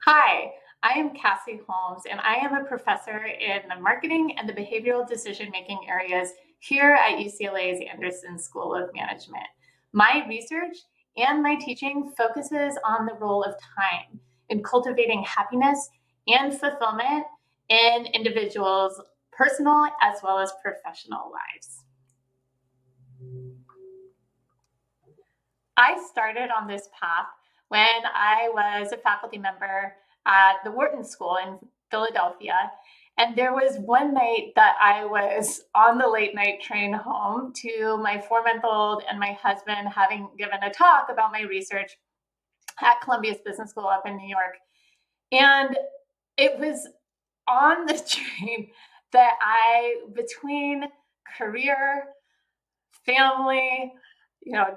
Hi, I am Cassie Holmes, and I am a professor in the marketing and the behavioral decision making areas here at UCLA's Anderson School of Management. My research and my teaching focuses on the role of time in cultivating happiness and fulfillment in individuals' personal as well as professional lives. I started on this path when I was a faculty member at the Wharton School in Philadelphia. And there was one night that I was on the late night train home to my 4 month old and my husband having given a talk about my research at Columbia's Business School up in New York. And it was on the train that between career, family,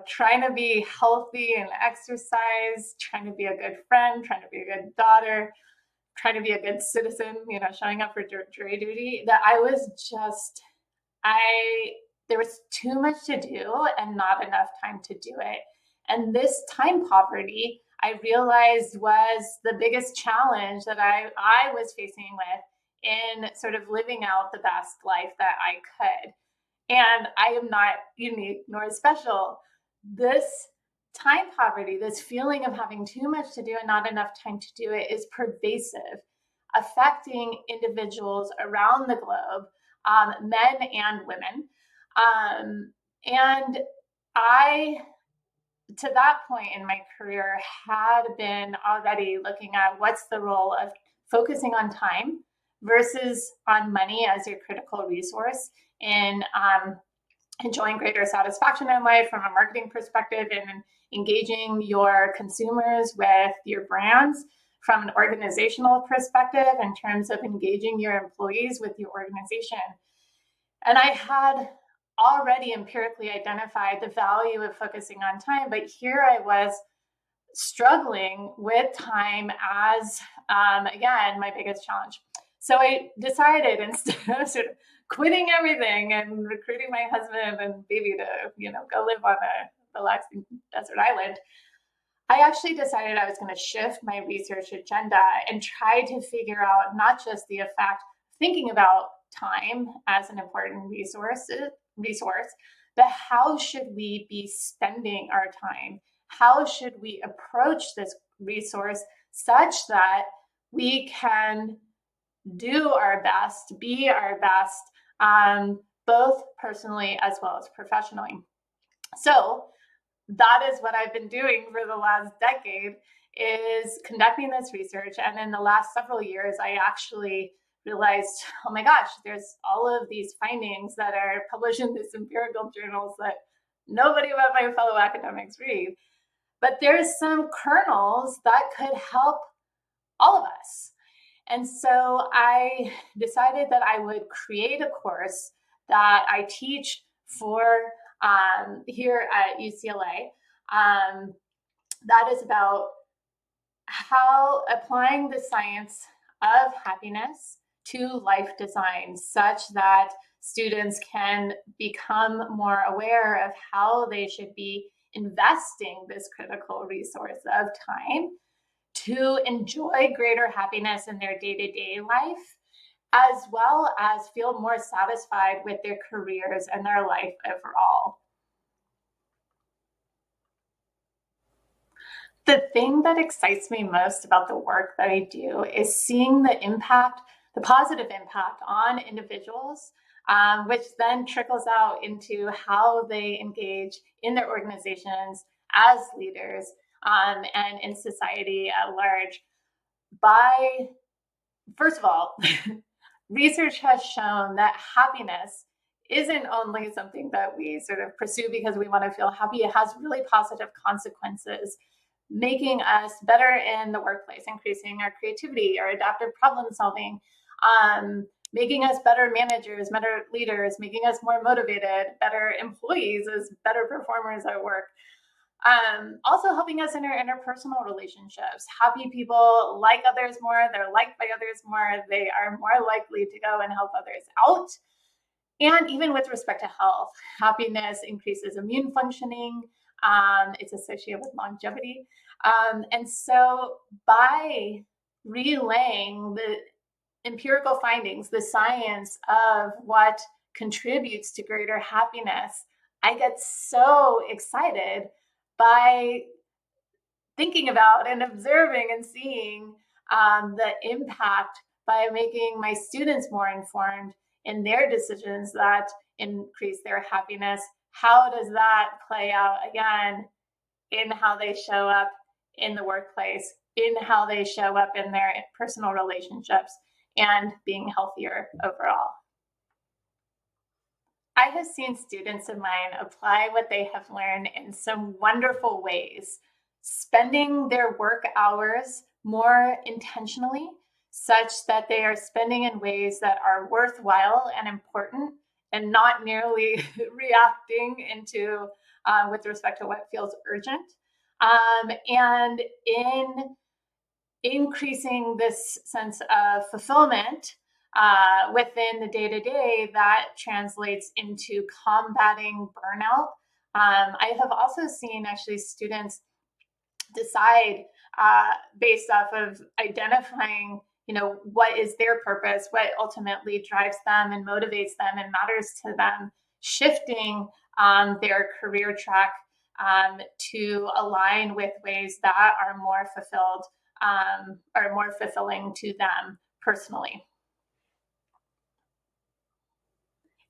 trying to be healthy and exercise, trying to be a good friend, trying to be a good daughter, trying to be a good citizen, showing up for jury duty, that there was too much to do and not enough time to do it. And this time poverty, I realized was the biggest challenge that I was facing with in sort of living out the best life that I could. And I am not unique nor special. This time poverty, this feeling of having too much to do and not enough time to do it, is pervasive, affecting individuals around the globe, men and women. And I, to that point in my career, had been already looking at what's the role of focusing on time versus on money as your critical resource in enjoying greater satisfaction in life from a marketing perspective and engaging your consumers with your brands from an organizational perspective in terms of engaging your employees with your organization. And I had already empirically identified the value of focusing on time, but here I was struggling with time as, again, my biggest challenge. So I decided, instead of sort of quitting everything and recruiting my husband and baby to, go live on a relaxing desert island, I actually decided I was going to shift my research agenda and try to figure out not just the effect of thinking about time as an important resource, but how should we be spending our time? How should we approach this resource such that we can do our best, be our best, both personally as well as professionally? So that is what I've been doing for the last decade, is conducting this research. And in the last several years, I actually realized, oh my gosh, there's all of these findings that are published in these empirical journals that nobody but my fellow academics read. But there's some kernels that could help all of us. And so I decided that I would create a course that I teach for here at UCLA that is about how applying the science of happiness to life design such that students can become more aware of how they should be investing this critical resource of time to enjoy greater happiness in their day-to-day life, as well as feel more satisfied with their careers and their life overall. The thing that excites me most about the work that I do is seeing the impact, the positive impact on individuals, which then trickles out into how they engage in their organizations as leaders, and in society at large. First of all, research has shown that happiness isn't only something that we sort of pursue because we want to feel happy. It has really positive consequences, making us better in the workplace, increasing our creativity, our adaptive problem solving, making us better managers, better leaders, making us more motivated, better employees as better performers at work. Also helping us in our interpersonal relationships. Happy people like others more, they're liked by others more, they are more likely to go and help others out. And even with respect to health, happiness increases immune functioning, it's associated with longevity. And so by relaying the empirical findings, the science of what contributes to greater happiness, I get so excited by thinking about and observing and seeing the impact by making my students more informed in their decisions that increase their happiness. How does that play out again in how they show up in the workplace, in how they show up in their personal relationships, and being healthier overall? I have seen students of mine apply what they have learned in some wonderful ways, spending their work hours more intentionally, such that they are spending in ways that are worthwhile and important, and not merely reacting into with respect to what feels urgent. And in increasing this sense of fulfillment within the day-to-day, that translates into combating burnout. I have also seen actually students decide based off of identifying, what is their purpose, what ultimately drives them and motivates them and matters to them, shifting their career track to align with ways that are more fulfilled or more fulfilling to them personally.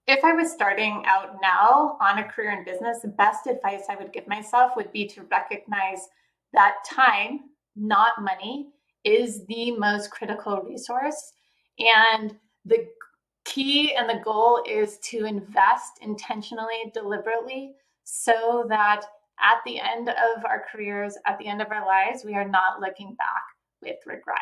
If I was starting out now on a career in business, the best advice I would give myself would be to recognize that time, not money, is the most critical resource. And the key and the goal is to invest intentionally, deliberately, so that at the end of our careers, at the end of our lives, we are not looking back with regret.